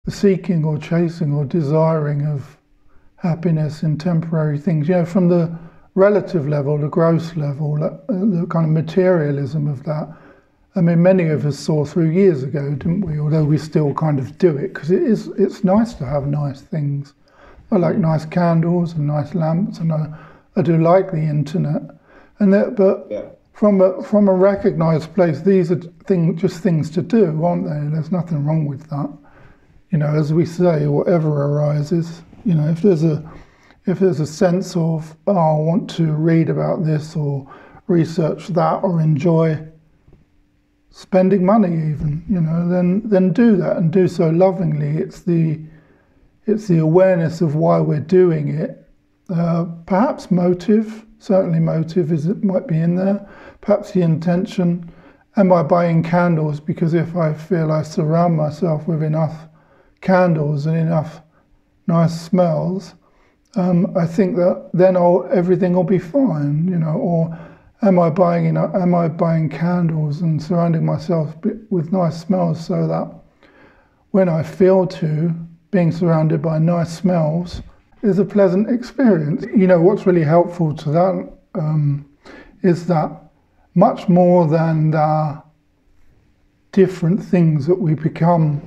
the seeking or chasing or desiring of happiness in temporary things, from the relative level, the gross level, the kind of materialism of that. I mean, many of us saw through years ago, didn't we? Although we still kind of do it, because it's nice to have nice things. I like nice candles and nice lamps, and I do like the internet. From a recognised place, these are just things to do, aren't they? There's nothing wrong with that. As we say, whatever arises. If there's a sense of, I want to read about this or research that or enjoy spending money even, then do that, and do so lovingly. It's the awareness of why we're doing it. Perhaps motive, certainly motive might be in there. Perhaps the intention. Am I buying candles because if I feel I surround myself with enough candles and enough nice smells, I think that then everything will be fine, or am I buying candles and surrounding myself with nice smells so that when I feel being surrounded by nice smells is a pleasant experience. What's really helpful to that is that much more than the different things that we become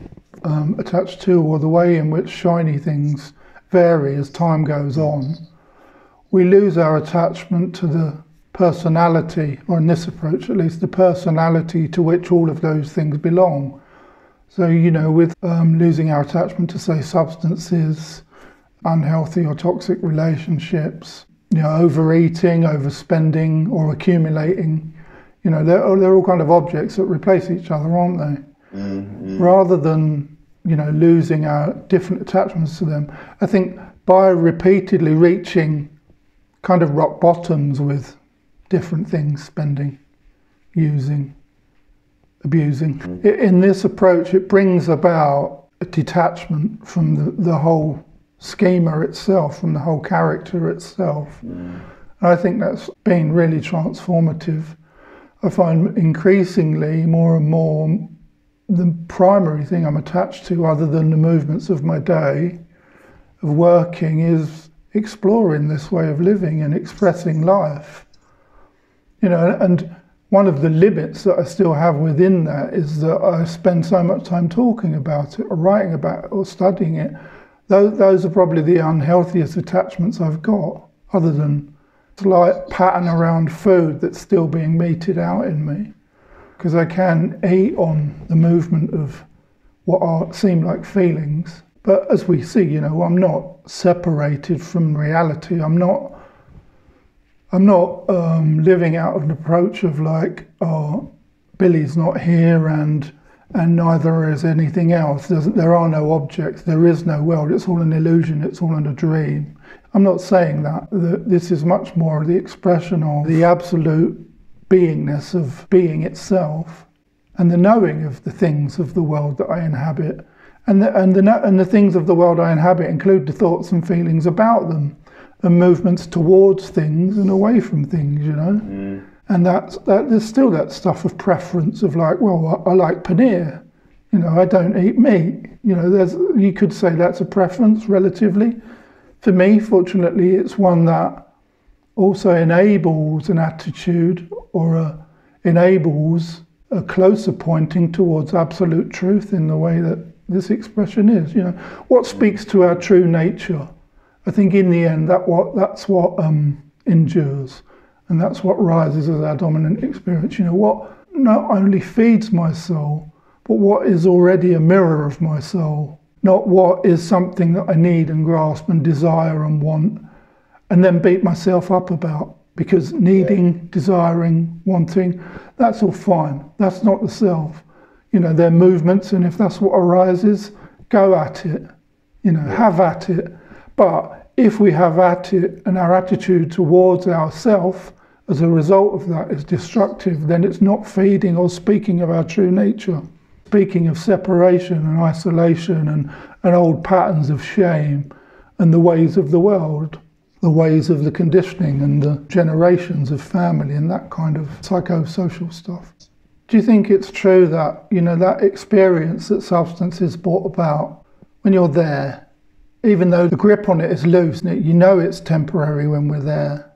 attached to, or the way in which shiny things vary as time goes on, we lose our attachment to the personality, or in this approach at least, the personality to which all of those things belong. So, with losing our attachment to, say, substances, unhealthy or toxic relationships, overeating, overspending, or accumulating, they're all kind of objects that replace each other, aren't they? Mm-hmm. Rather than, losing our different attachments to them, I think by repeatedly reaching kind of rock bottoms with different things, spending, using, abusing. Mm-hmm. In this approach, it brings about a detachment from the whole schema itself, from the whole character itself. Mm-hmm. And I think that's been really transformative. I find increasingly, more and more, the primary thing I'm attached to, other than the movements of my day, of working, is exploring this way of living and expressing life. And one of the limits that I still have within that is that I spend so much time talking about it, or writing about it, or studying it. Those are probably the unhealthiest attachments I've got, other than a slight pattern around food that's still being meted out in me. Because I can eat on the movement of what seem like feelings. But as we see, I'm not separated from reality. I'm not living out of an approach of like, oh, Billy's not here and neither is anything else. There are no objects. There is no world. It's all an illusion. It's all in a dream. I'm not saying that. This is much more the expression of the absolute beingness of being itself, and the knowing of the things of the world that I inhabit, and the things of the world I inhabit include the thoughts and feelings about them, and movements towards things and away from things, And there's still that stuff of preference of like, well, I like paneer, I don't eat meat. You could say that's a preference relatively. For me, fortunately, it's one that also enables an attitude, or enables a closer pointing towards absolute truth in the way that this expression is. What speaks to our true nature. I think in the end that's what endures, and that's what rises as our dominant experience. What not only feeds my soul, but what is already a mirror of my soul, not what is something that I need and grasp and desire and want, and then beat myself up about, because needing, desiring, wanting, that's all fine. That's not the self. They're movements, and if that's what arises, go at it. Have at it. But if we have at it and our attitude towards ourself as a result of that is destructive, then it's not feeding or speaking of our true nature. Speaking of separation and isolation and old patterns of shame and the ways of the world, the ways of the conditioning and the generations of family and that kind of psychosocial stuff. Do you think it's true that, that experience that substances brought about when you're there, even though the grip on it is loose, you know it's temporary when we're there.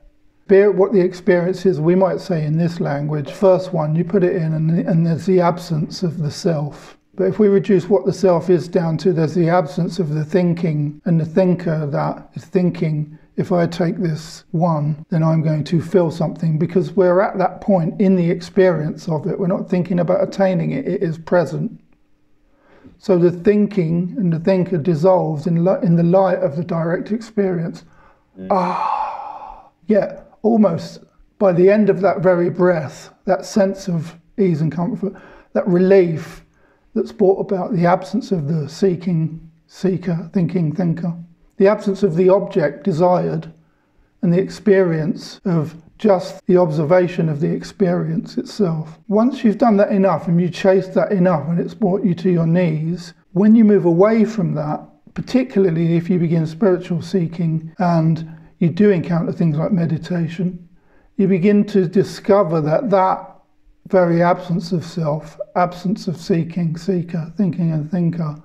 Be it what the experience is, we might say in this language, first one, you put it in and there's the absence of the self. But if we reduce what the self is down to, there's the absence of the thinking and the thinker that is thinking, if I take this one, then I'm going to feel something, because we're at that point in the experience of it. We're not thinking about attaining it, it is present. So the thinking and the thinker dissolves in the light of the direct experience. Yeah, almost by the end of that very breath, that sense of ease and comfort, that relief that's brought about, the absence of the seeking seeker, thinking thinker, the absence of the object desired, and the experience of just the observation of the experience itself. Once you've done that enough and you chase that enough and it's brought you to your knees, when you move away from that, particularly if you begin spiritual seeking and you do encounter things like meditation, you begin to discover that very absence of self, absence of seeking, seeker, thinking and thinker,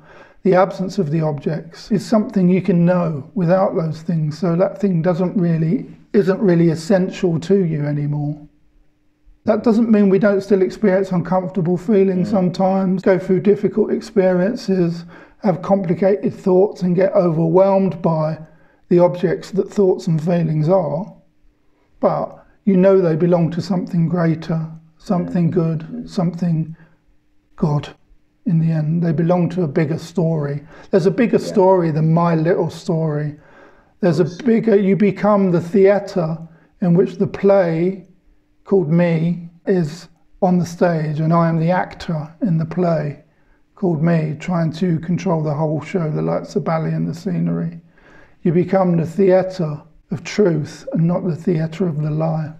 the absence of the objects is something you can know without those things. So that thing isn't really essential to you anymore. That doesn't mean we don't still experience uncomfortable feelings sometimes, go through difficult experiences, have complicated thoughts and get overwhelmed by the objects that thoughts and feelings are. But you know they belong to something greater, something good, something God. In the end, they belong to a bigger story. There's a bigger story than my little story. There's a bigger, you become the theatre in which the play called me is on the stage, and I am the actor in the play called me, trying to control the whole show, the lights, the ballet and the scenery. You become the theatre of truth and not the theatre of the lie.